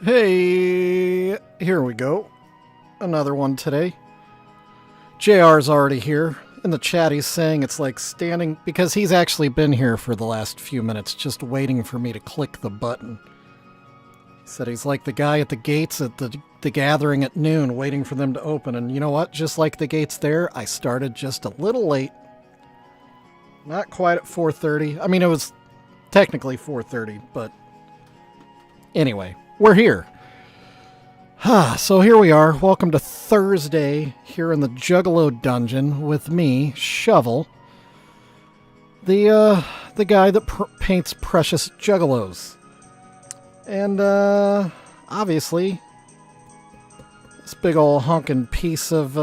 Hey, here we go. Another one today. JR's already here. In the chat, he's saying it's like standing, because he's actually been here for the last few minutes, just waiting for me to click the button. He said he's like the guy at the gates at the gathering at noon, waiting for them to open. And you know what? Just like the gates there, I started just a little late. Not quite at 4:30. I mean, it was technically 4:30, but anyway. We're here. So here we are. Welcome to Thursday here in the Juggalo dungeon with me, Shovel, the guy that paints precious Juggalos. And obviously, this big ol' honkin' piece of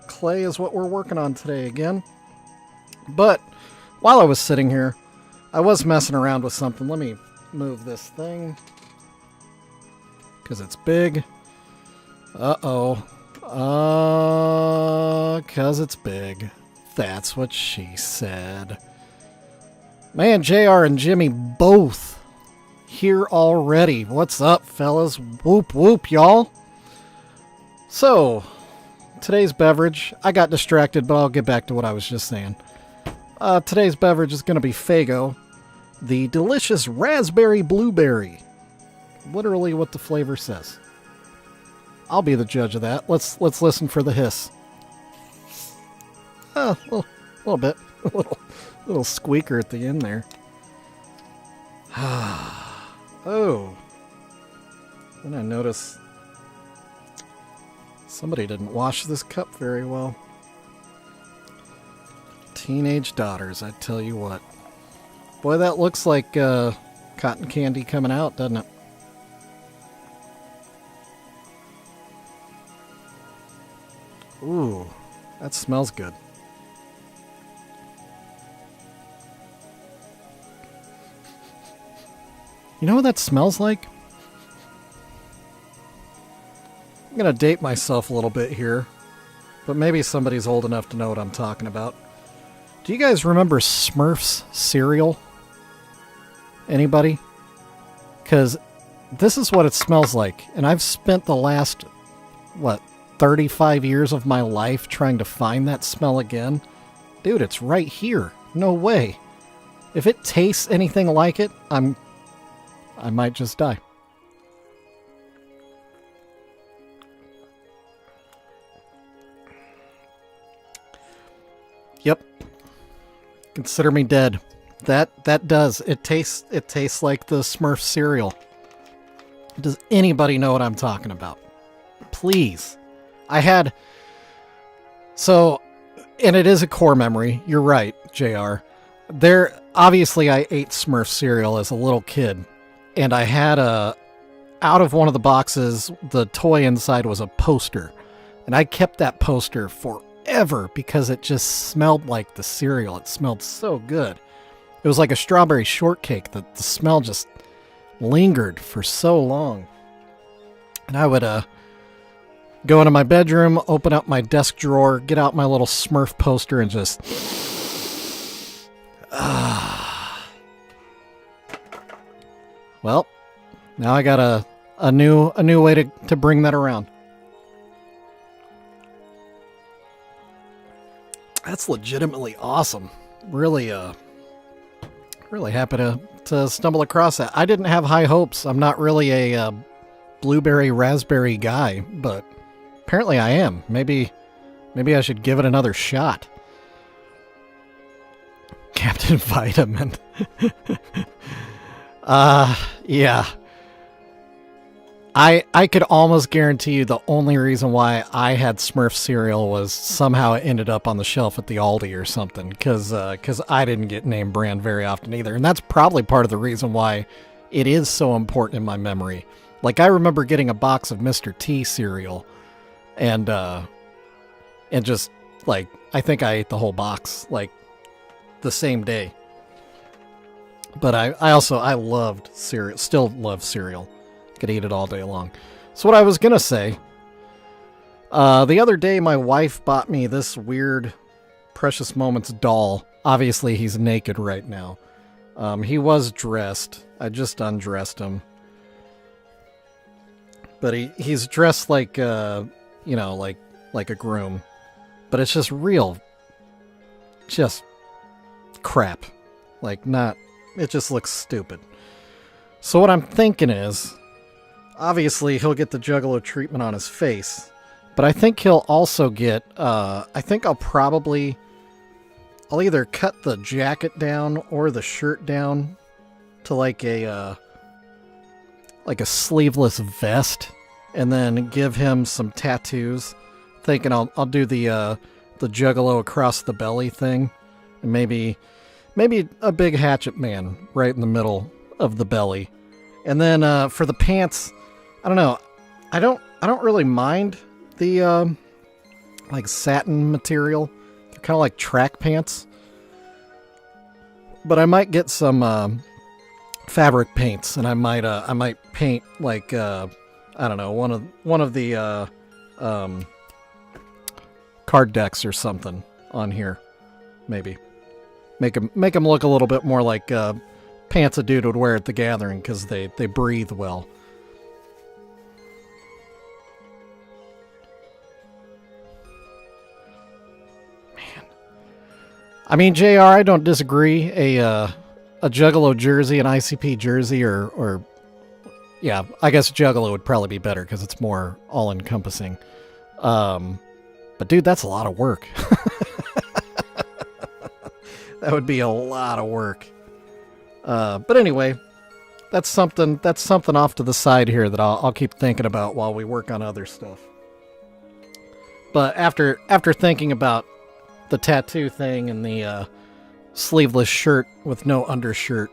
clay is what we're working on today again. But while I was sitting here, I was messing around with something. Let me move this thing, because it's big. Uh-oh. Because it's big. That's what she said. Man, JR and Jimmy both here already. What's up, fellas? Whoop, whoop, y'all. So, today's beverage. I got distracted, but I'll get back to what I was just saying. Today's beverage is going to be Faygo, the delicious raspberry blueberry. Literally what the flavor says. I'll be the judge of that. Let's listen for the hiss. A little bit. A little squeaker at the end there. Oh. Then I notice somebody didn't wash this cup very well. Teenage daughters, I tell you what. Boy, that looks like cotton candy coming out, doesn't it? Ooh, that smells good. You know what that smells like? I'm going to date myself a little bit here, but maybe somebody's old enough to know what I'm talking about. Do you guys remember Smurfs cereal? Anybody? Because this is what it smells like, and I've spent the last, 35 years of my life trying to find that smell again. Dude, it's right here. No way. If it tastes anything like it, I might just die. Yep. Consider me dead. That does. It tastes like the Smurf cereal. Does anybody know what I'm talking about? Please. And it is a core memory. You're right, JR. Obviously I ate Smurf cereal as a little kid, and I had out of one of the boxes, the toy inside was a poster, and I kept that poster forever because it just smelled like the cereal. It smelled so good. It was like a strawberry shortcake. The smell just lingered for so long. And I would, go into my bedroom, open up my desk drawer, get out my little Smurf poster, and just... Well, now I got a new way to bring that around. That's legitimately awesome. Really happy to stumble across that. I didn't have high hopes. I'm not really a blueberry raspberry guy, but apparently I am. Maybe I should give it another shot. Captain Vitamin. Yeah. I could almost guarantee you the only reason why I had Smurf cereal was somehow it ended up on the shelf at the Aldi or something, because I didn't get name brand very often either. And that's probably part of the reason why it is so important in my memory. Like, I remember getting a box of Mr. T cereal, and just, like, I think I ate the whole box, like, the same day. But I loved cereal, still love cereal. Could eat it all day long. So what I was gonna say, the other day my wife bought me this weird Precious Moments doll. Obviously he's naked right now. He was dressed. I just undressed him. but he's dressed like like a groom, but it's just real, just crap. Like not, it just looks stupid. So what I'm thinking is, obviously he'll get the Juggalo treatment on his face, but I think he'll also get, I think I'll either cut the jacket down or the shirt down to like a sleeveless vest, and then give him some tattoos. Thinking I'll do the Juggalo across the belly thing, and maybe a big hatchet man right in the middle of the belly. And then for the pants, I don't know. I don't really mind the like satin material. They're kind of like track pants. But I might get some fabric paints, and I might paint like I don't know, one of the card decks or something on here. Maybe make them look a little bit more like pants a dude would wear at the gathering, because they breathe well. Man, I mean, JR, I don't disagree. A Juggalo jersey, an ICP jersey, or yeah, I guess Juggalo would probably be better because it's more all-encompassing. But dude, that's a lot of work. That would be a lot of work. But anyway, that's something off to the side here that I'll keep thinking about while we work on other stuff. But after thinking about the tattoo thing and the sleeveless shirt with no undershirt,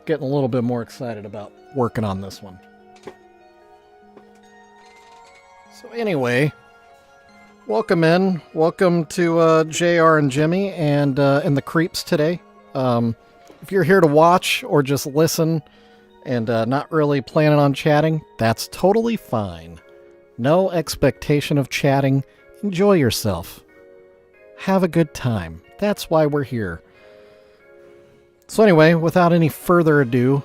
getting a little bit more excited about working on this one. So anyway, welcome to JR and Jimmy and the Creeps today. If you're here to watch or just listen and not really planning on chatting, that's totally fine. No expectation of chatting. Enjoy yourself. Have a good time. That's why we're here. So anyway, without any further ado,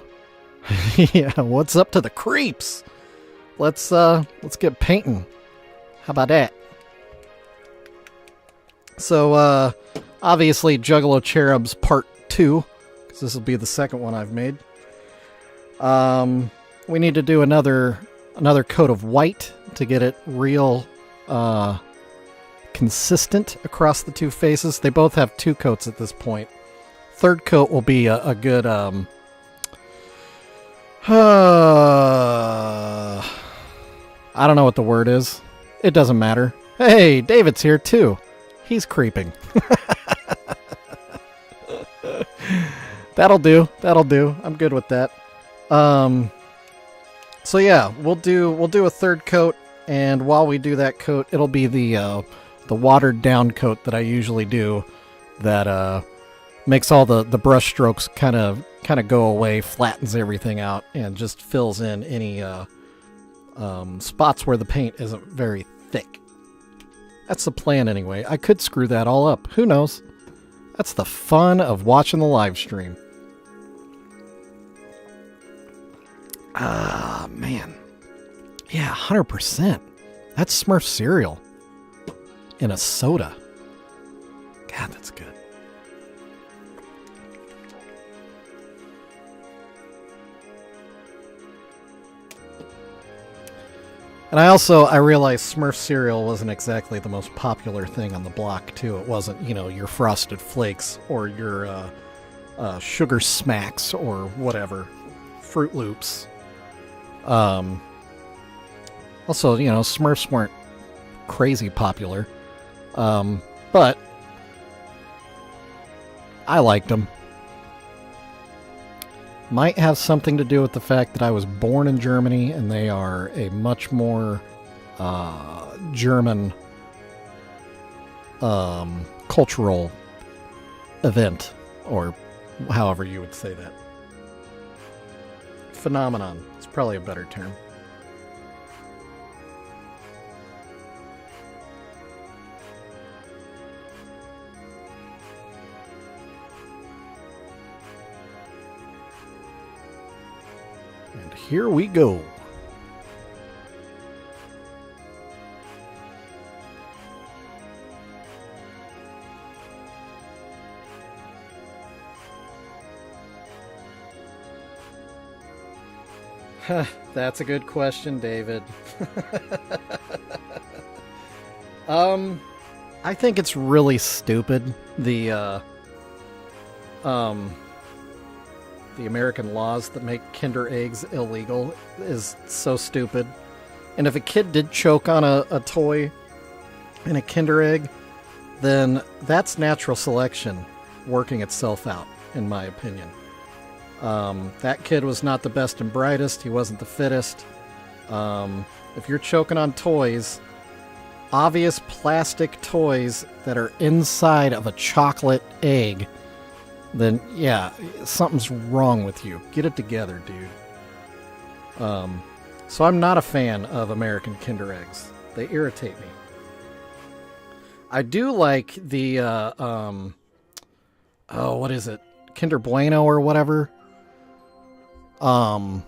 yeah, what's up to the Creeps? Let's get painting. How about that? So obviously Juggalo Cherubs Part 2, because this will be the second one I've made. We need to do another coat of white to get it real consistent across the two faces. They both have two coats at this point. Third coat will be a good I don't know what the word is. It doesn't matter. Hey, David's here too. He's creeping. That'll do. I'm good with that. So yeah, we'll do a third coat, and while we do that coat, it'll be the watered down coat that I usually do, that makes all the brush strokes kind of go away, flattens everything out, and just fills in any spots where the paint isn't very thick. That's the plan anyway. I could screw that all up. Who knows? That's the fun of watching the live stream. Ah, man. Yeah, 100%. That's Smurf cereal in a soda. God, that's good. And I realized Smurf cereal wasn't exactly the most popular thing on the block, too. It wasn't, your Frosted Flakes or your Sugar Smacks or whatever. Fruit Loops. Also, Smurfs weren't crazy popular. But I liked them. Might have something to do with the fact that I was born in Germany, and they are a much more German cultural event, or however you would say that. Phenomenon. It's probably a better term. And here we go. That's a good question, David. I think it's really stupid. The American laws that make Kinder eggs illegal is so stupid. And if a kid did choke on a toy in a Kinder egg, then that's natural selection working itself out, in my opinion. That kid was not the best and brightest. He wasn't the fittest. If you're choking on toys, obvious plastic toys that are inside of a chocolate egg, then yeah, something's wrong with you. Get it together, dude. So I'm not a fan of American Kinder eggs. They irritate me. I do like the, what is it? Kinder Bueno or whatever. The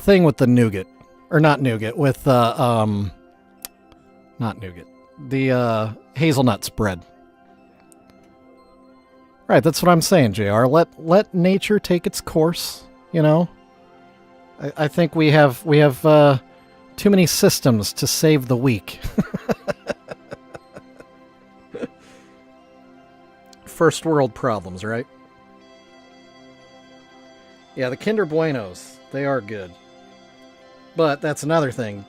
thing with the nougat. Or not nougat, with, not nougat. The, hazelnut spread. Right, that's what I'm saying, JR. Let nature take its course, you know? I think we have too many systems to save the weak. First world problems, right? Yeah, the Kinder Buenos, they are good. But that's another thing.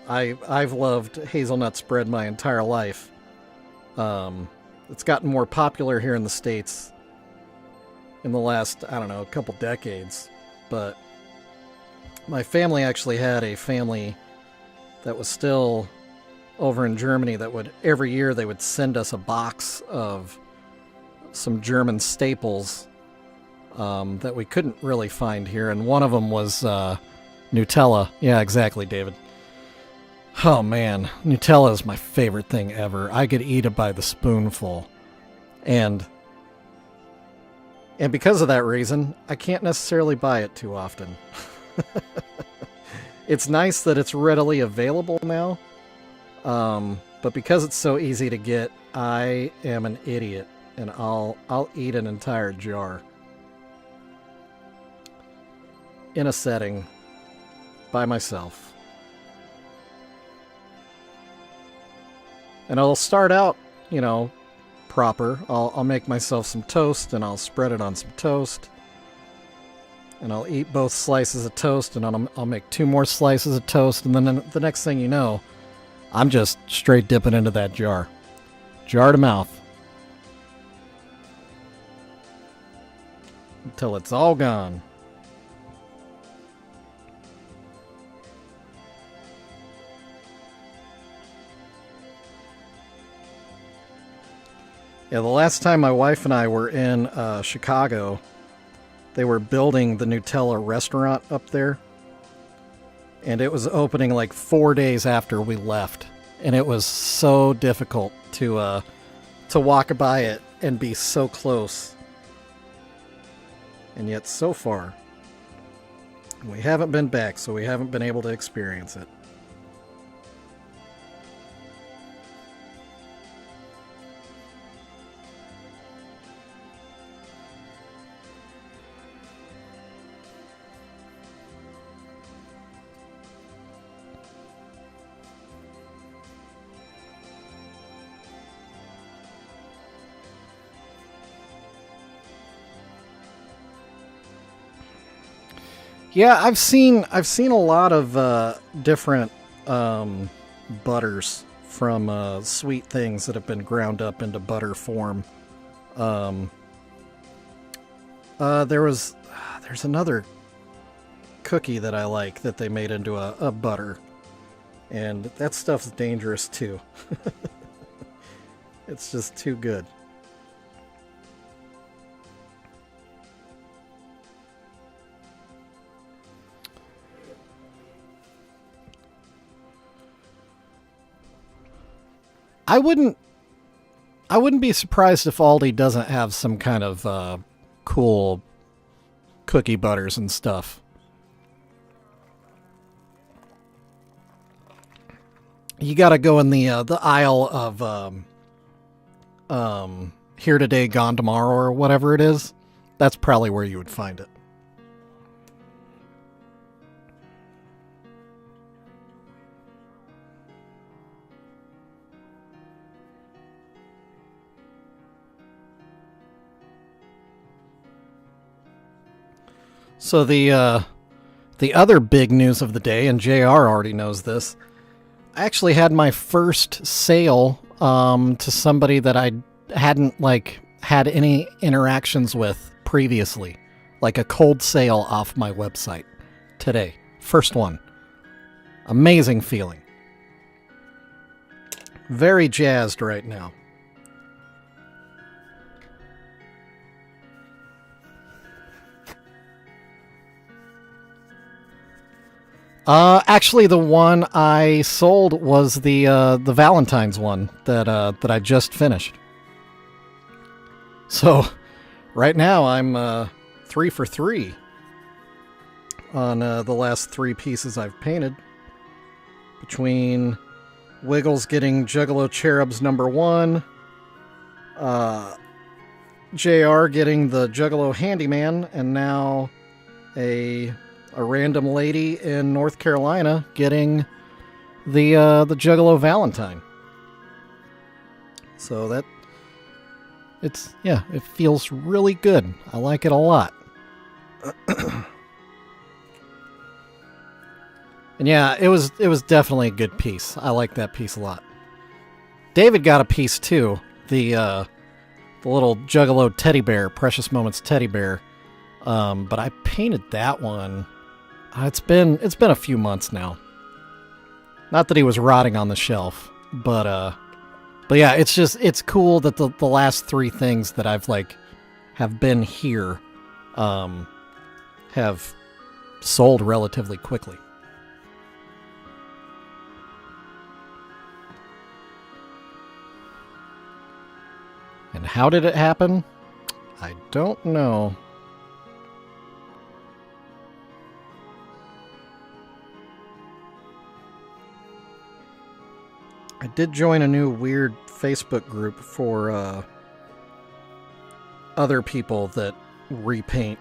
I've loved hazelnut spread my entire life. It's gotten more popular here in the States in the last, I don't know, a couple decades. But my family actually had a family that was still over in Germany that would, every year they would send us a box of some German staples that we couldn't really find here. And one of them was Nutella. Yeah, exactly, David. Oh man, Nutella is my favorite thing ever. I could eat it by the spoonful. And because of that reason, I can't necessarily buy it too often. It's nice that it's readily available now. But because it's so easy to get, I am an idiot and I'll eat an entire jar in a setting by myself. And I'll start out, you know, proper. I'll make myself some toast and I'll spread it on some toast. And I'll eat both slices of toast and I'll make 2 more slices of toast. And then the next thing you know, I'm just straight dipping into that jar. Jar to mouth. Until it's all gone. Yeah, the last time my wife and I were in Chicago, they were building the Nutella restaurant up there. And it was opening like 4 days after we left. And it was so difficult to walk by it and be so close. And yet so far, we haven't been back, so we haven't been able to experience it. Yeah, I've seen a lot of different butters from sweet things that have been ground up into butter form. There's another cookie that I like that they made into a butter, and that stuff's dangerous too. It's just too good. I wouldn't be surprised if Aldi doesn't have some kind of cool cookie butters and stuff. You got to go in the aisle of Here Today, Gone Tomorrow, or whatever it is. That's probably where you would find it. So the other big news of the day, and JR already knows this, I actually had my first sale to somebody that I hadn't had any interactions with previously, like a cold sale off my website today. First one. Amazing feeling. Very jazzed right now. Actually, the one I sold was the Valentine's one that I just finished. So, right now I'm 3 for 3 on the last 3 pieces I've painted. Between Wiggles getting Juggalo Cherub's #1, JR getting the Juggalo Handyman, and now a random lady in North Carolina getting the Juggalo Valentine. So it feels really good. I like it a lot. And yeah, it was definitely a good piece. I like that piece a lot. David got a piece too. The little Juggalo teddy bear, Precious Moments teddy bear. But I painted that one. It's been a few months now. Not that he was rotting on the shelf, but yeah, it's cool that the last 3 things that I've have been here have sold relatively quickly. And how did it happen? I don't know. I did join a new weird Facebook group for other people that repaint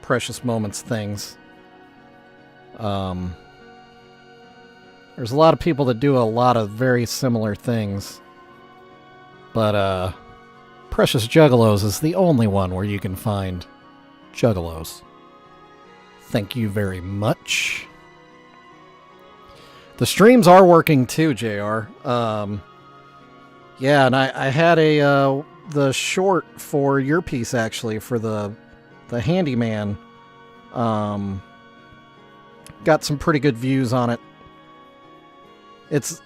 Precious Moments things. There's a lot of people that do a lot of very similar things. But Precious Juggalos is the only one where you can find Juggalos. Thank you very much. The streams are working too, JR. Yeah, and I had the short for your piece actually for the handyman. Got some pretty good views on it.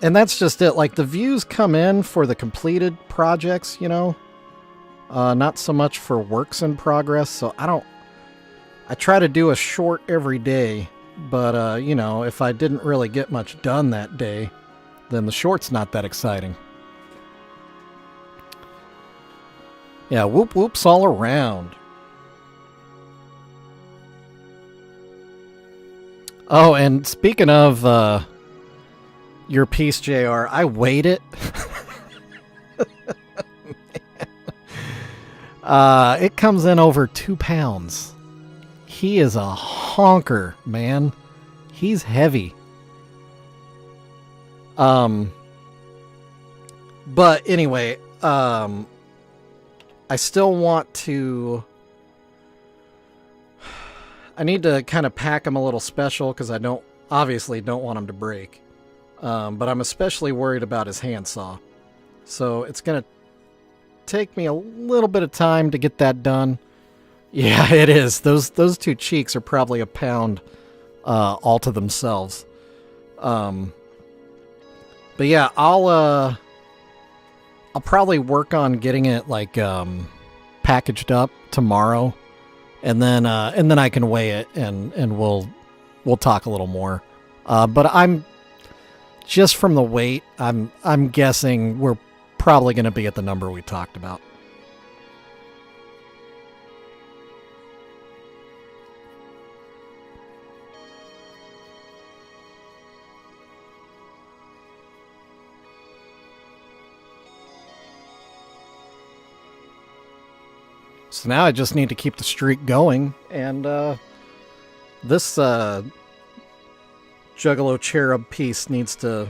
And that's just it. Like the views come in for the completed projects, not so much for works in progress. So I try to do a short every day. But, if I didn't really get much done that day, then the short's not that exciting. Yeah, whoop whoops all around. Oh, and speaking of your piece, JR, I weighed it. It comes in over 2 pounds. He is a honker, man. He's heavy. But anyway, I still want to... I need to kind of pack him a little special because I obviously don't want him to break. But I'm especially worried about his handsaw. So it's going to take me a little bit of time to get that done. Yeah, it is. Those 2 cheeks are probably a pound all to themselves. But yeah, I'll probably work on getting it packaged up tomorrow, and then I can weigh it and we'll talk a little more. But I'm just from the weight, I'm guessing we're probably going to be at the number we talked about. So now I just need to keep the streak going, and this Juggalo Cherub piece needs to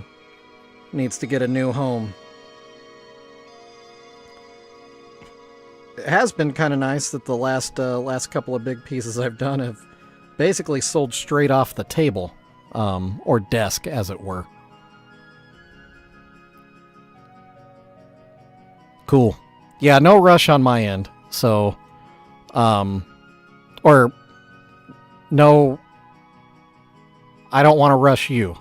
get a new home. It has been kind of nice that the last couple of big pieces I've done have basically sold straight off the table, or desk, as it were. Cool. Yeah, no rush on my end. So, or no, I don't want to rush you.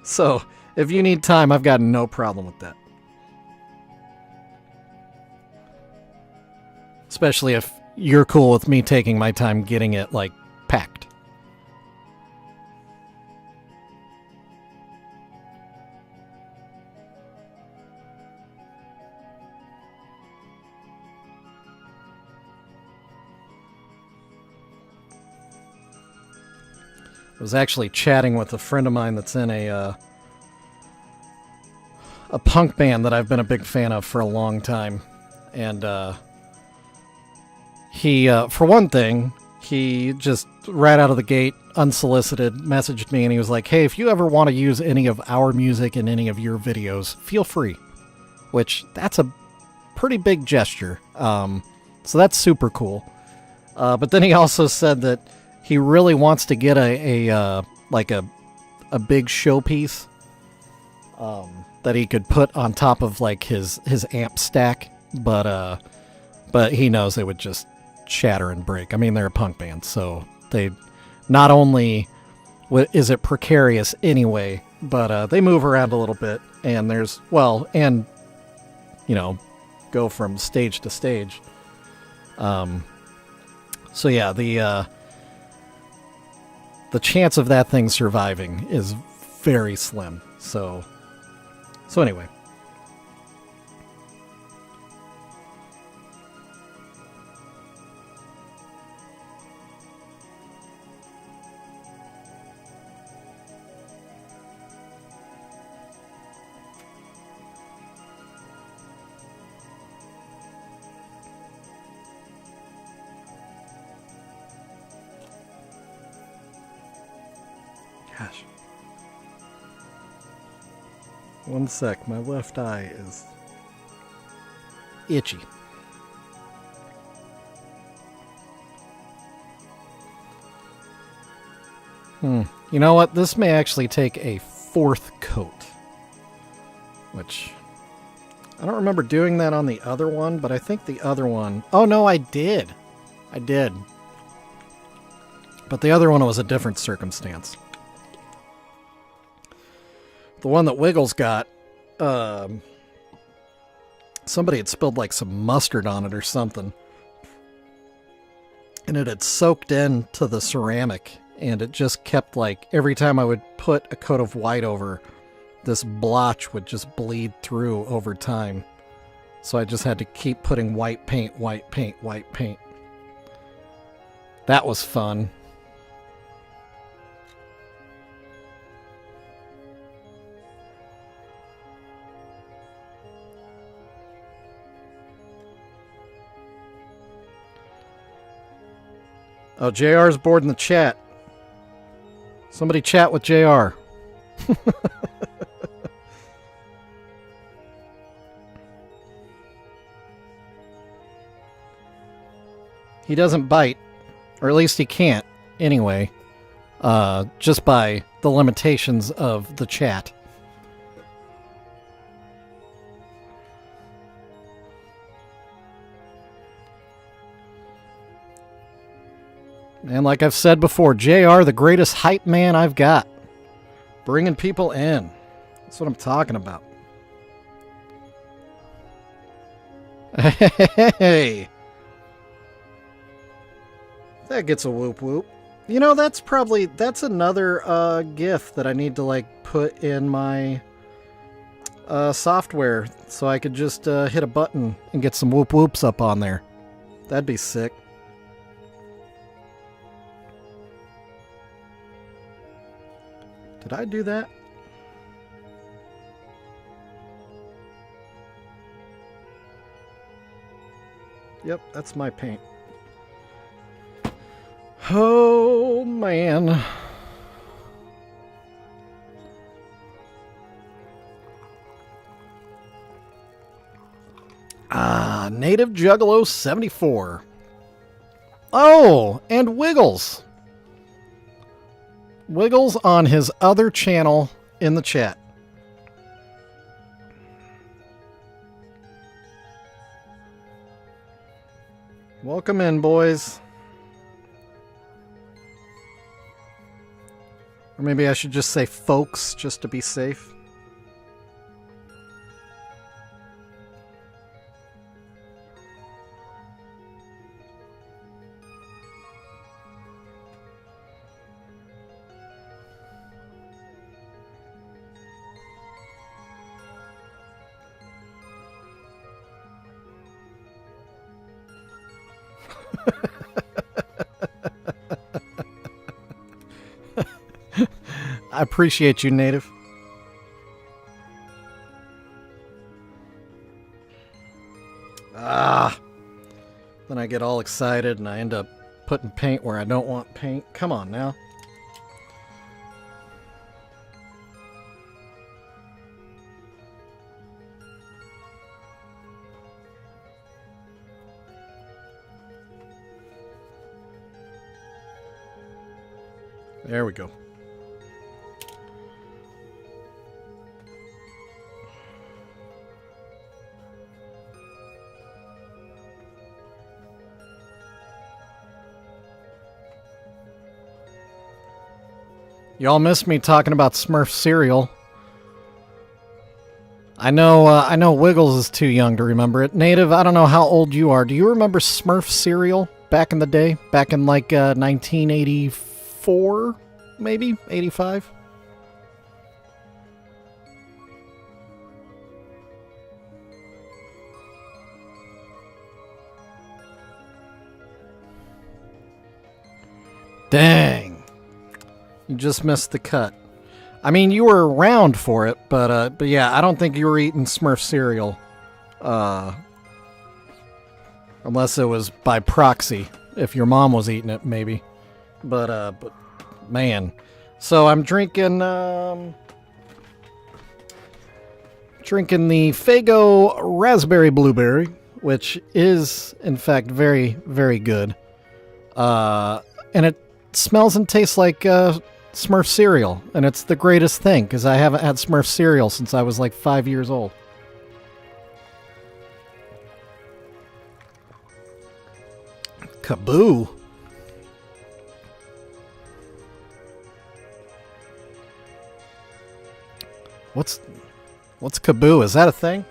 So, if you need time, I've got no problem with that. Especially if you're cool with me taking my time getting it, like, packed. I was actually chatting with a friend of mine that's in a punk band that I've been a big fan of for a long time. And he, for one thing, he just right out of the gate, unsolicited, messaged me and he was like, hey, if you ever want to use any of our music in any of your videos, feel free. Which, that's a pretty big gesture. So that's super cool. But then he also said that he really wants to get a big showpiece that he could put on top of like his amp stack, but he knows they would just shatter and break. I mean, they're a punk band, so they not only is it precarious anyway, but they move around a little bit, and go from stage to stage. So yeah, the chance of that thing surviving is very slim. So anyway. Gosh. One sec, my left eye is itchy. You know what? This may actually take a fourth coat. Which, I don't remember doing that on the other one, but I think the other one... Oh no, I did. I did. But the other one was a different circumstance. The one that Wiggles got, somebody had spilled like some mustard on it or something. And it had soaked into the ceramic. And it just kept like, every time I would put a coat of white over, this blotch would just bleed through over time. So I just had to keep putting white paint, white paint, white paint. That was fun. Oh, JR's bored in the chat. Somebody chat with JR. He doesn't bite, or at least he can't, anyway, just by the limitations of the chat. And like I've said before, JR, the greatest hype man I've got. Bringing people in. That's what I'm talking about. Hey! That gets a whoop whoop. You know, that's another GIF that I need to like put in my software so I could just hit a button and get some whoop whoops up on there. That'd be sick. Did I do that? Yep, that's my paint. Oh, man. Native Juggalo 74. Oh, and Wiggles. Wiggles on his other channel in the chat. Welcome in, boys. Or maybe I should just say folks, just to be safe. I appreciate you, Native. Then I get all excited and I end up putting paint where I don't want paint. Come on now. There we go. Y'all missed me talking about Smurf cereal. I know Wiggles is too young to remember it. Native, I don't know how old you are. Do you remember Smurf cereal back in the day? Back in like 1984, maybe? 85? Dang. You just missed the cut. I mean, you were around for it, but yeah, I don't think you were eating Smurf cereal. Unless it was by proxy. If your mom was eating it, maybe. But man. So I'm drinking the Faygo Raspberry Blueberry, which is, in fact, very, very good. And it smells and tastes like Smurf cereal, and it's the greatest thing because I haven't had Smurf cereal since I was like 5 years old. Kaboo. What's Kaboo? Is that a thing?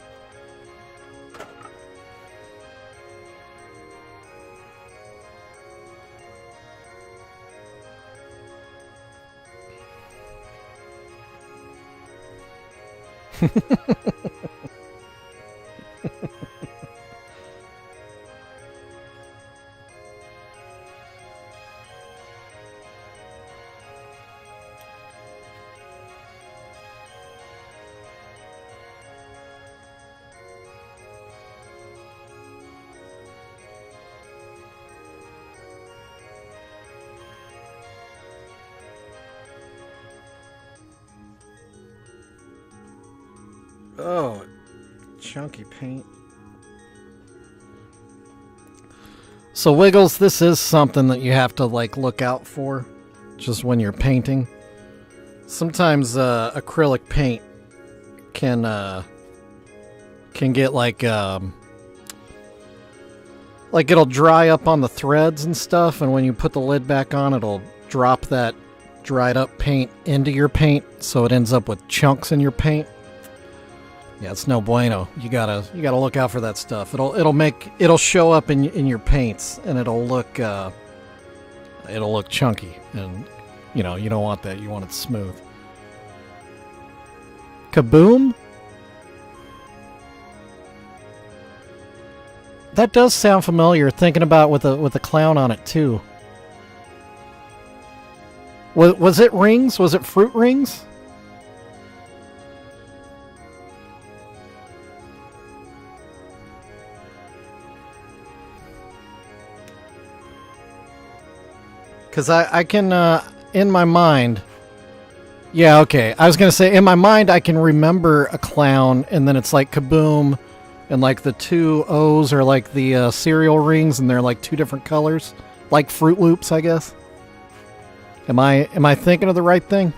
Oh, chunky paint. So Wiggles, this is something that you have to like look out for just when you're painting. Sometimes acrylic paint can get like it'll dry up on the threads and stuff, and when you put the lid back on, it'll drop that dried up paint into your paint, so it ends up with chunks in your paint. Yeah, it's no bueno. You gotta look out for that stuff. It'll show up in your paints, and it'll look chunky, and you don't want that. You want it smooth. Kaboom? That does sound familiar. Thinking about with a clown on it too. Was it rings? Was it fruit rings? Because I can, in my mind... Yeah, okay. I was going to say, in my mind, I can remember a clown, and then it's like kaboom, And like the two O's are like the cereal rings, and they're like two different colors, like Fruit Loops, I guess. Am I thinking of the right thing?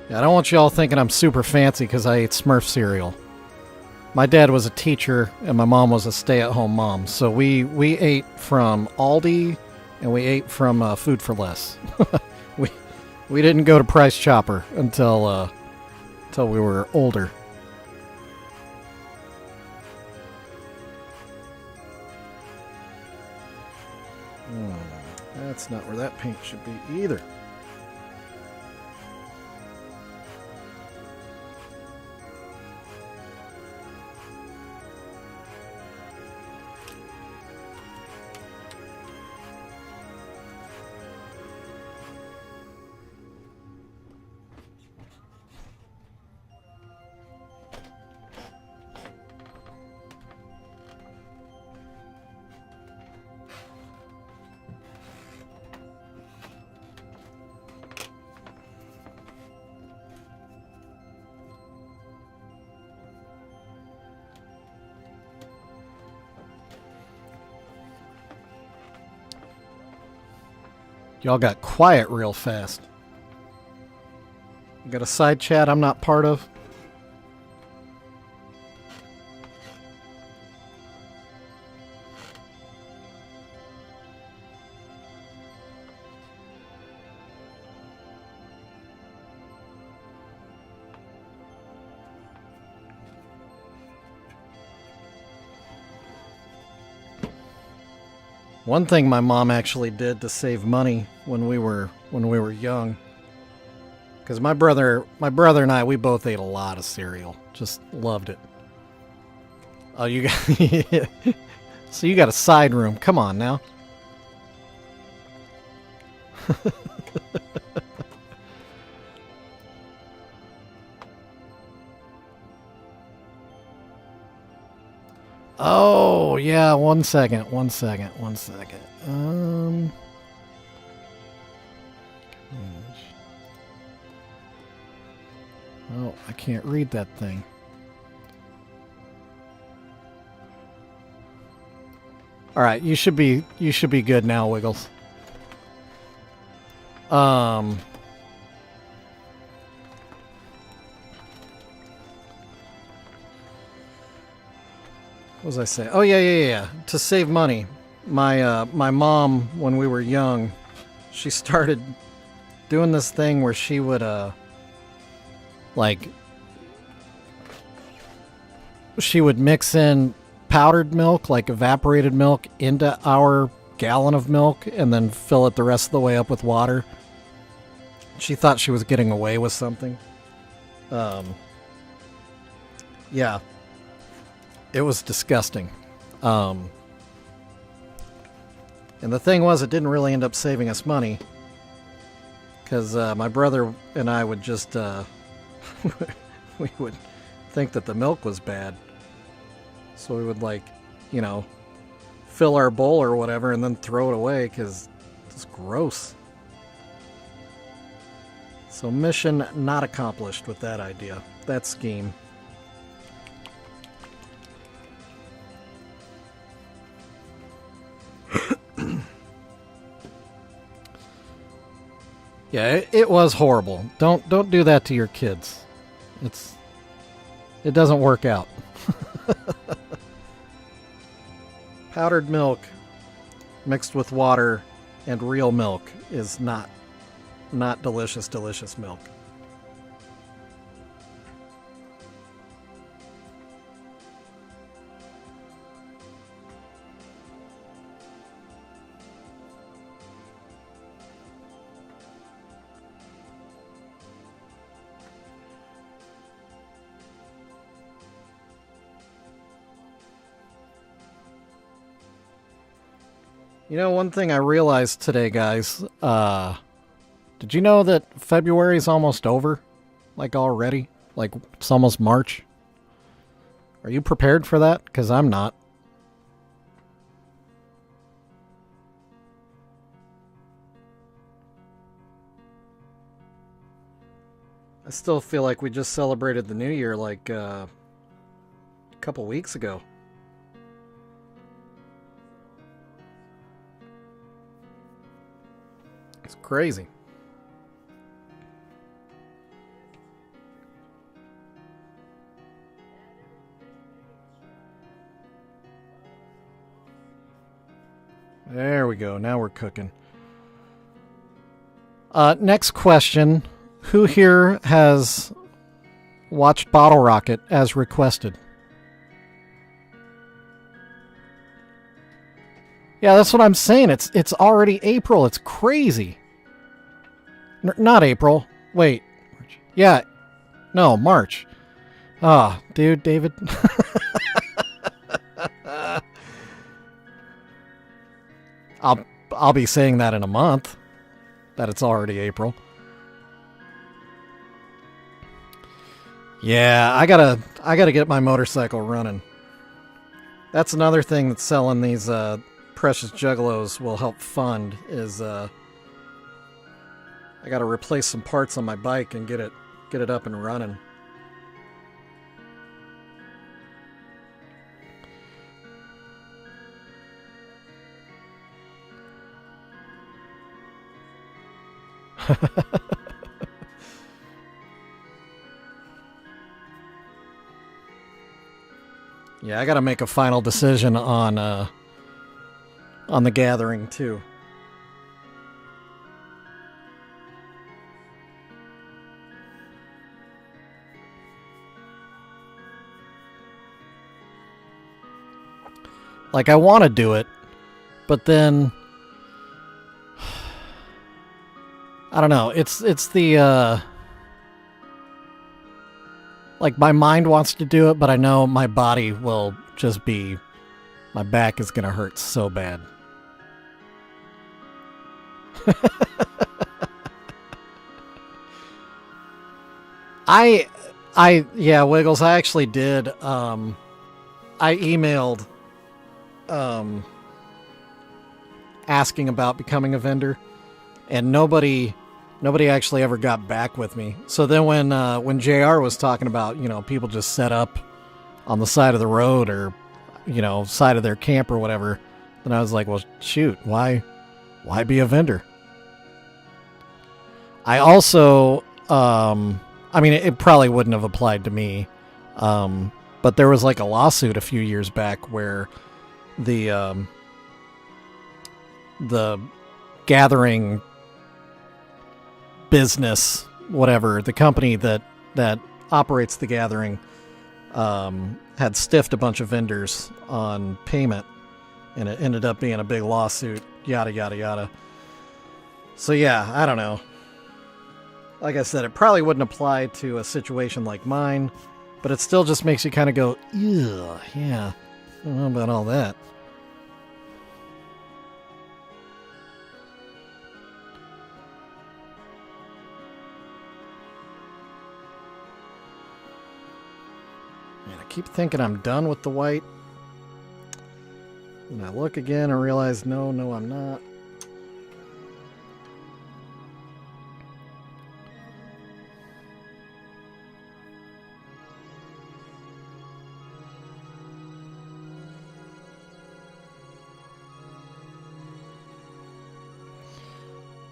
Yeah, I don't want y'all thinking I'm super fancy because I ate Smurf cereal. My dad was a teacher and my mom was a stay-at-home mom, so we ate from Aldi and we ate from Food for Less. we we didn't go to Price Chopper until we were older. That's not where that paint should be either. Y'all got quiet real fast. You got a side chat I'm not part of? One thing my mom actually did to save money when we were young, because my brother and I, we both ate a lot of cereal, just loved it. Oh, you got so you got a side room? Come on now. Oh, yeah, one second. Oh, I can't read that thing. All right, you should be good now, Wiggles. What was I saying? Oh yeah. To save money, my mom, when we were young, she started doing this thing where she would she would mix in powdered milk, like evaporated milk, into our gallon of milk, and then fill it the rest of the way up with water. She thought she was getting away with something. Yeah. It was disgusting. And the thing was, it didn't really end up saving us money. Because my brother and I would just... we would think that the milk was bad. So we would, fill our bowl or whatever and then throw it away because it's gross. So mission not accomplished with that idea. That scheme. Yeah, it was horrible. Don't do that to your kids. It doesn't work out. Powdered milk mixed with water and real milk is not delicious milk. You know, one thing I realized today, guys, did you know that February is almost over? Like already? Like it's almost March? Are you prepared for that? Because I'm not. I still feel like we just celebrated the new year like a couple weeks ago. It's crazy. There we go. Now we're cooking. Next question. Who here has watched Bottle Rocket as requested? Yeah, that's what I'm saying. It's already April. It's crazy. Not April. Wait. Yeah. No, March. Ah, oh, dude, David. I'll be saying that in a month. That it's already April. Yeah, I gotta get my motorcycle running. That's another thing that selling these precious Juggalos will help fund is I gotta replace some parts on my bike and get it up and running. Yeah, I gotta make a final decision on the gathering too. Like I want to do it, but then I don't know. It's the like my mind wants to do it, but I know my body will just be, my back is gonna hurt so bad. Yeah, Wiggles, I actually did. I emailed asking about becoming a vendor, and nobody actually ever got back with me. So then when JR was talking about, you know, people just set up on the side of the road or, you know, side of their camp or whatever, then I was like, well, shoot, why be a vendor? I also, I mean, it probably wouldn't have applied to me, but there was like a lawsuit a few years back where the gathering business, whatever, the company that operates the gathering, had stiffed a bunch of vendors on payment, and it ended up being a big lawsuit, yada yada yada. So yeah, I don't know. Like I said, it probably wouldn't apply to a situation like mine, but it still just makes you kind of go, ew, yeah, I don't know about all that. Man, I keep thinking I'm done with the white. And I look again and realize, no, I'm not.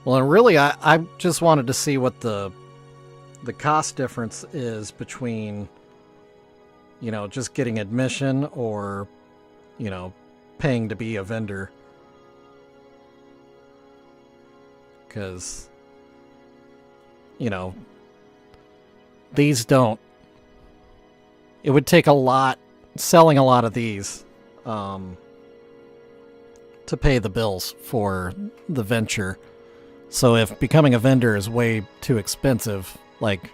Well, and really, I just wanted to see what the cost difference is between, you know, just getting admission or, you know, paying to be a vendor. Because, you know, these don't. It would take a lot, selling a lot of these, to pay the bills for the venture. So if becoming a vendor is way too expensive, like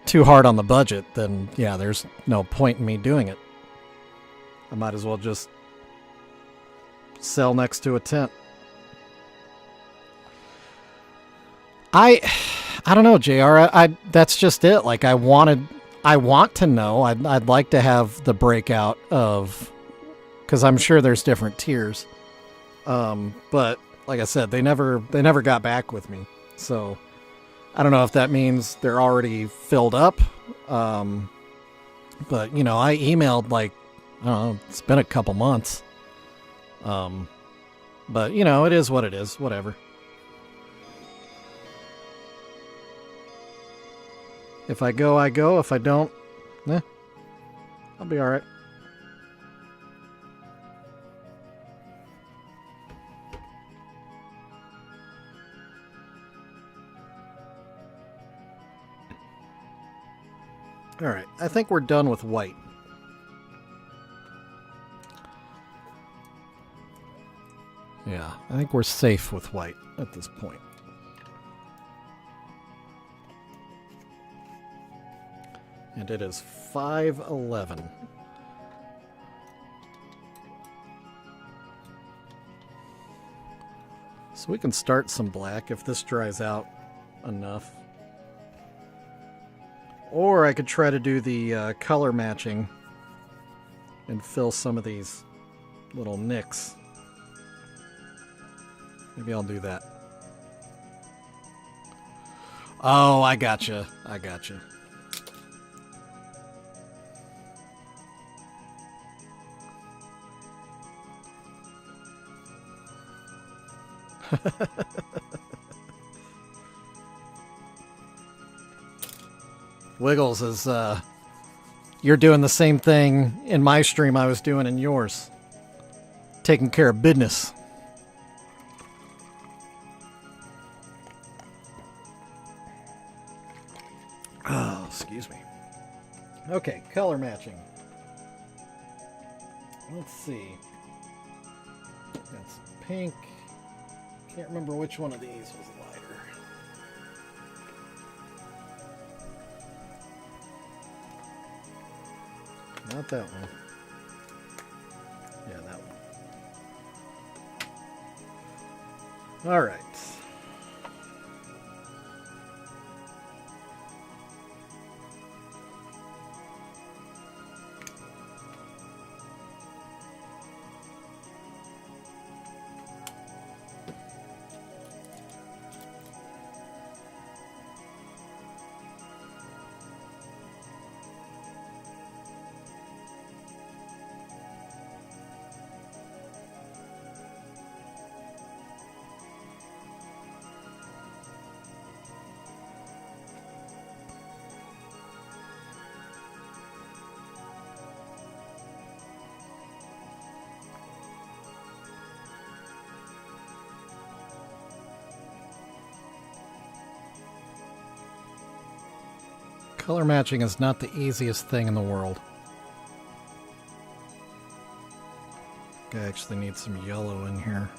too hard on the budget, then yeah, there's no point in me doing it. I might as well just sell next to a tent. I don't know, JR. I that's just it. Like I want to know. I'd like to have the breakout of, because I'm sure there's different tiers. But like I said, they never got back with me. So I don't know if that means they're already filled up. But you know, I emailed like, I don't know, it's been a couple months. But you know, it is what it is. Whatever. If I go, I go. If I don't, I'll be all right. All right, I think we're done with white. Yeah, I think we're safe with white at this point. And it is 5:11. So we can start some black if this dries out enough. Or I could try to do the color matching and fill some of these little nicks. Maybe I'll do that. Oh, I gotcha. I gotcha. Wiggles is, you're doing the same thing in my stream I was doing in yours. Taking care of business. Oh, excuse me. Okay, color matching. Let's see. That's pink. Can't remember which one of these was lighter. Not that one. Yeah, that one. All right. Color matching is not the easiest thing in the world. I actually need some yellow in here.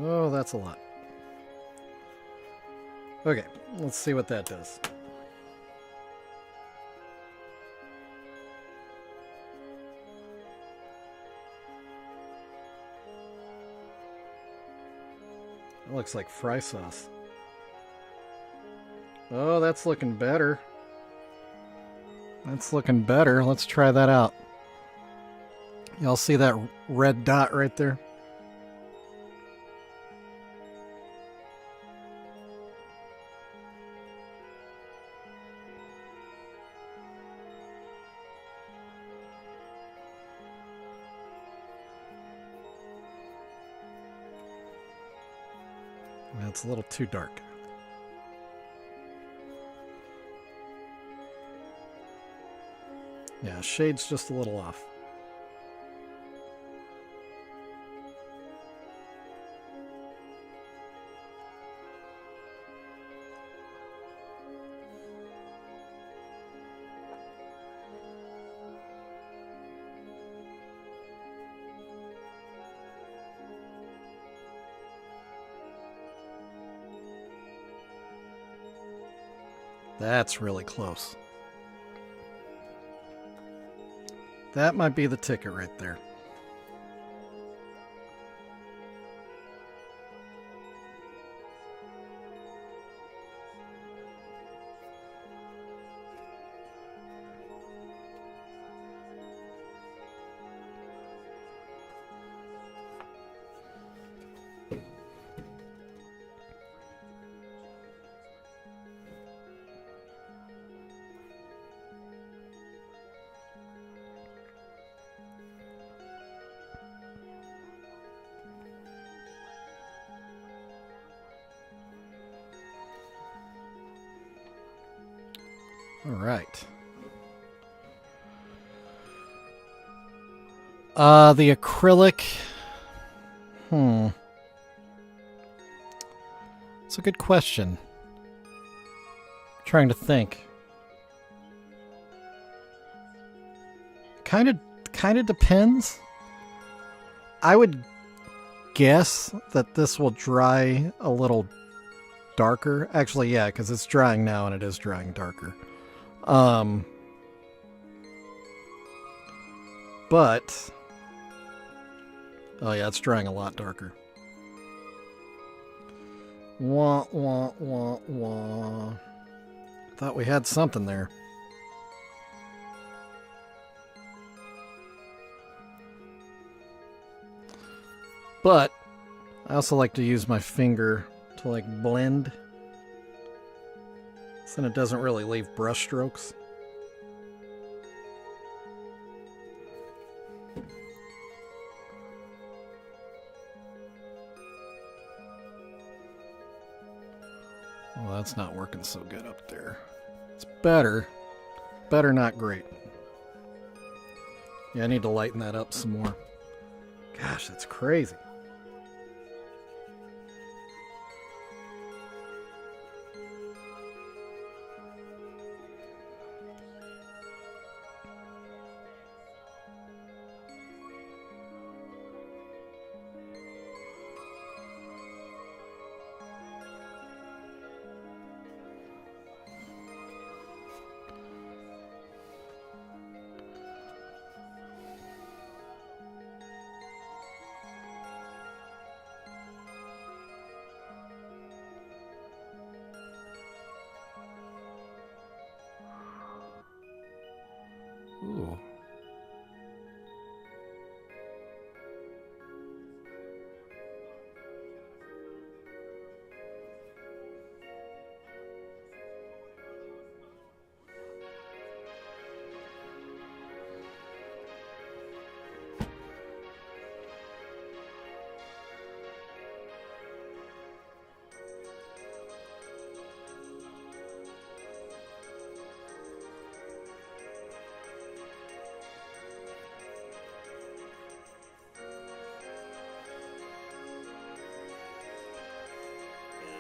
Oh, that's a lot. Okay, let's see what that does. It looks like fry sauce. Oh, that's looking better. That's looking better. Let's try that out. Y'all see that red dot right there? It's a little too dark. Yeah, shade's just a little off. That's really close. That might be the ticket right there. All right. The acrylic. It's a good question. I'm trying to think. Kind of depends. I would guess that this will dry a little darker. Actually, yeah, because it's drying now and it is drying darker. But oh yeah, it's drying a lot darker. Wah, wah, wah, wah. Thought we had something there. But I also like to use my finger to like blend, so then it doesn't really leave brush strokes. Well, that's not working so good up there. It's better. Better, not great. Yeah, I need to lighten that up some more. Gosh, that's crazy. Ooh.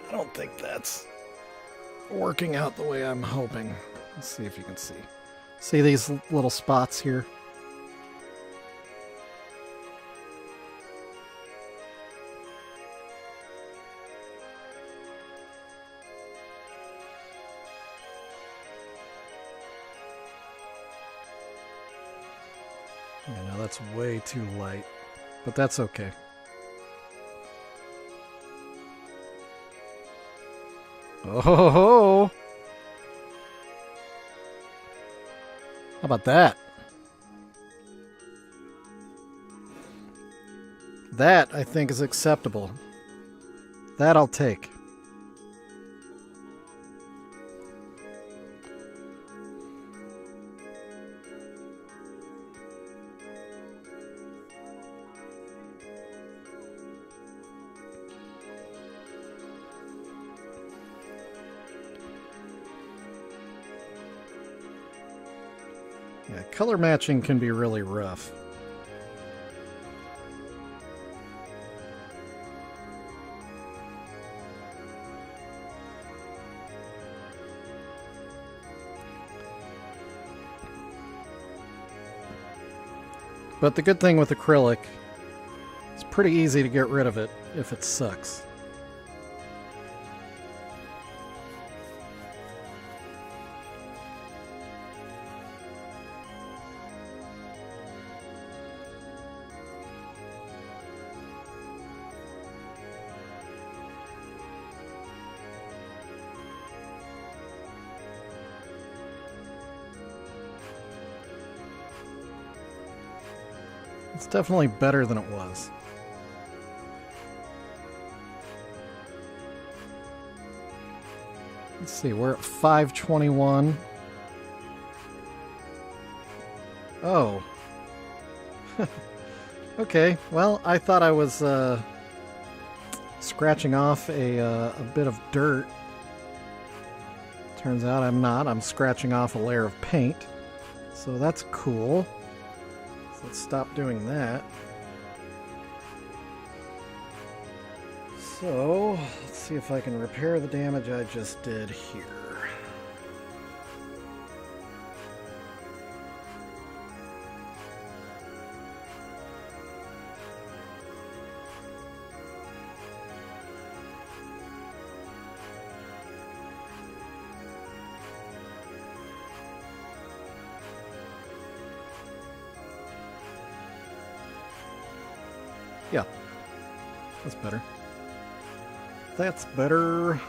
I don't think that's working out the way I'm hoping. Let's see if you can see. See these little spots here? Yeah, no, that's way too light, but that's okay. Oh, ho, ho. How about that? That, I think, is acceptable. That I'll take. Yeah, color matching can be really rough. But the good thing with acrylic, it's pretty easy to get rid of it if it sucks. It's definitely better than it was. Let's see, we're at 521. Oh. Okay, well, I thought I was scratching off a bit of dirt. Turns out I'm not. I'm scratching off a layer of paint. So that's cool. So let's stop doing that. So, let's see if I can repair the damage I just did here. Yeah, that's better. That's better.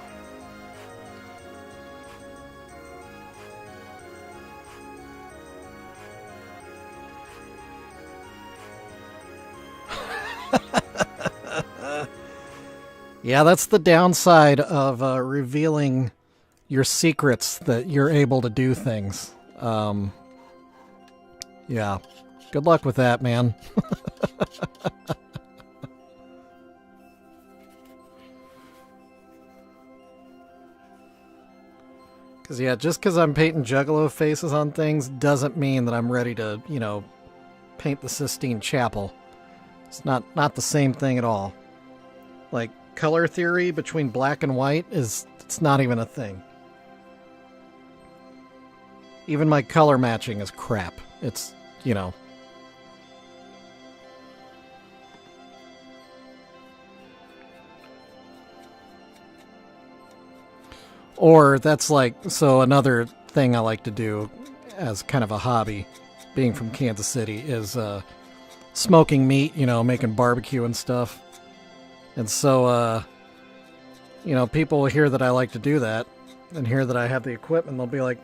Yeah, that's the downside of revealing your secrets, that you're able to do things. Yeah, good luck with that, man. Because, yeah, just because I'm painting Juggalo faces on things doesn't mean that I'm ready to, you know, paint the Sistine Chapel. It's not the same thing at all. Like, color theory between black and white it's not even a thing. Even my color matching is crap. It's, you know... Or that's like, so another thing I like to do as kind of a hobby, being from Kansas City, is smoking meat, you know, making barbecue and stuff. And so, you know, people will hear that I like to do that and hear that I have the equipment. They'll be like,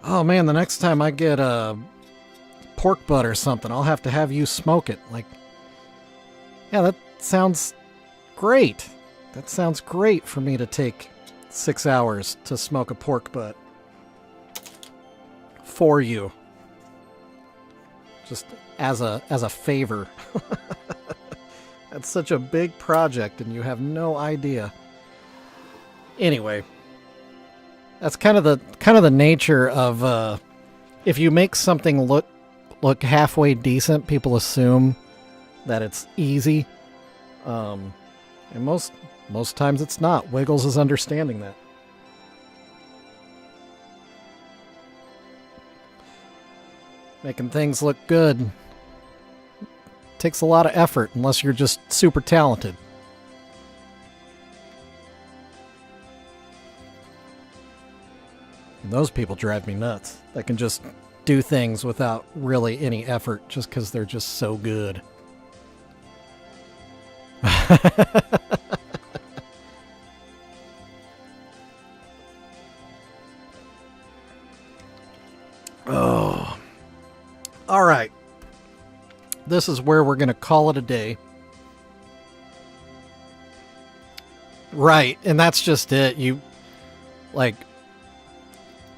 oh man, the next time I get a pork butt or something, I'll have to have you smoke it. Like, yeah, that sounds great. That sounds great for me to take 6 hours to smoke a pork butt for you, just as a favor. That's such a big project and you have no idea. Anyway, that's kind of the nature of if you make something look halfway decent, people assume that it's easy, and most times it's not. Wiggles is understanding that. Making things look good takes a lot of effort unless you're just super talented. And those people drive me nuts. That can just do things without really any effort just because they're just so good. Oh. All right. This is where we're going to call it a day. Right, and that's just it. You, like,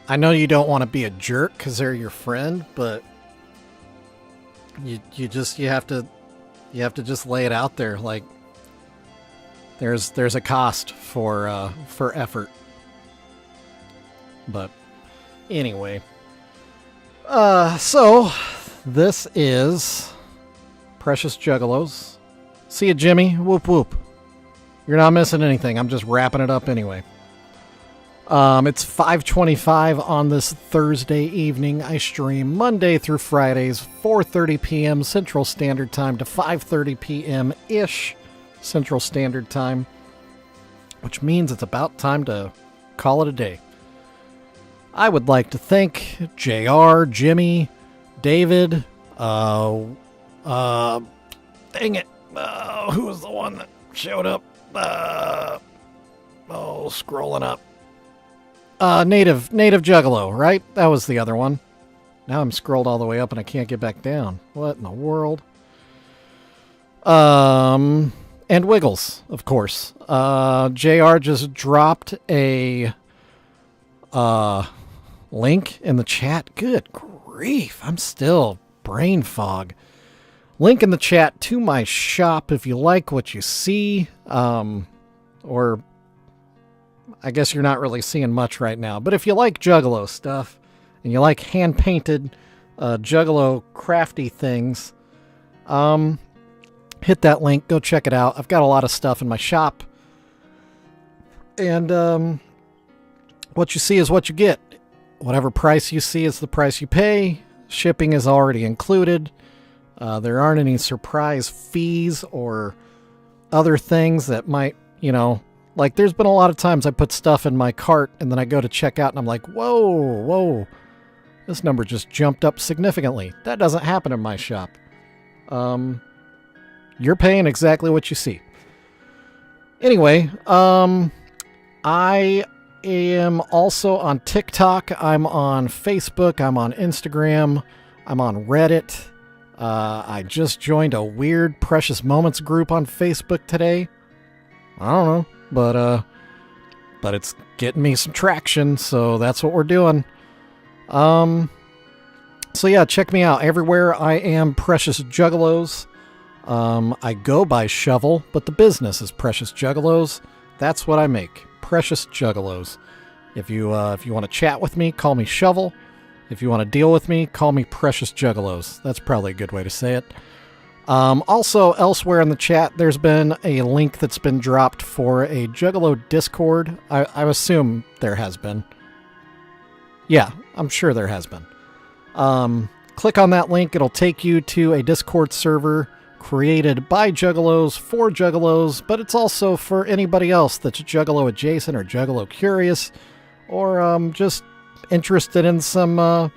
I know you don't want to be a jerk because they're your friend, but you have to just lay it out there. Like, there's a cost for effort. But anyway, so this is Precious Juggalos. See ya, Jimmy. Whoop whoop. You're not missing anything. I'm just wrapping it up anyway. It's 5:25 on this Thursday evening. I stream Monday through Fridays, 4:30 p.m. Central Standard Time to 5:30 p.m.-ish Central Standard Time, which means it's about time to call it a day. I would like to thank JR, Jimmy, David, dang it, who was the one that showed up? Scrolling up. Native Juggalo, right? That was the other one. Now I'm scrolled all the way up and I can't get back down. What in the world? And Wiggles, of course. JR just dropped a link in the chat. Good grief, I'm still brain fog. Link in the chat to my shop if you like what you see. Or I guess you're not really seeing much right now. But if you like Juggalo stuff and you like hand-painted Juggalo crafty things, hit that link. Go check it out. I've got a lot of stuff in my shop. And what you see is what you get. Whatever price you see is the price you pay. Shipping is already included. There aren't any surprise fees or other things that might, like there's been a lot of times I put stuff in my cart and then I go to check out and I'm like, whoa, this number just jumped up significantly. That doesn't happen in my shop. You're paying exactly what you see. Anyway, I am also on TikTok. I'm on Facebook. I'm on Instagram. I'm on Reddit. I just joined a weird Precious Moments group on Facebook today. I don't know, but it's getting me some traction, so that's what we're doing. So yeah, check me out everywhere. I am Precious Juggalos. I go by Shovel, but the business is Precious Juggalos. That's what I make. Precious Juggalos. If you want to chat with me, call me Shovel. If you want to deal with me, call me Precious Juggalos. That's probably a good way to say it. Also, elsewhere in the chat, there's been a link that's been dropped for a Juggalo Discord. I assume there has been. Yeah, I'm sure there has been. Click on that link. It'll take you to a Discord server created by Juggalos for Juggalos, but it's also for anybody else that's Juggalo adjacent or Juggalo curious, or just interested in some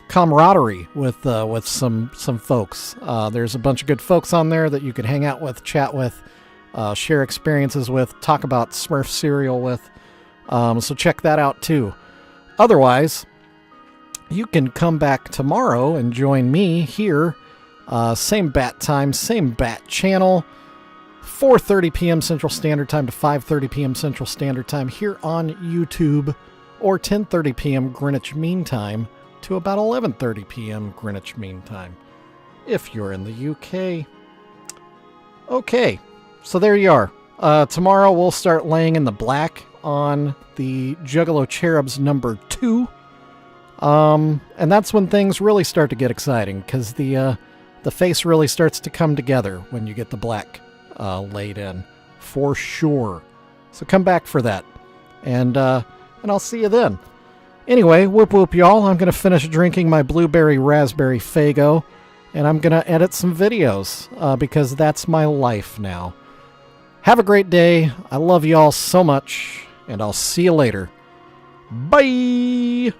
camaraderie with some folks. There's a bunch of good folks on there that you could hang out with, chat with, share experiences with, talk about Smurf cereal with. So check that out too. Otherwise, you can come back tomorrow and join me here. Same bat time, same bat channel. 4:30 p.m. Central Standard Time to 5:30 p.m. Central Standard Time here on YouTube, or 10:30 p.m. Greenwich Mean Time to about 11:30 p.m. Greenwich Mean Time, if you're in the UK. Okay, so there you are. Tomorrow we'll start laying in the black on the Juggalo Cherubs number 2. And that's when things really start to get exciting, because the face really starts to come together when you get the black laid in, for sure. So come back for that, and I'll see you then. Anyway, whoop whoop y'all, I'm going to finish drinking my blueberry raspberry Faygo, and I'm going to edit some videos, because that's my life now. Have a great day. I love y'all so much, and I'll see you later. Bye!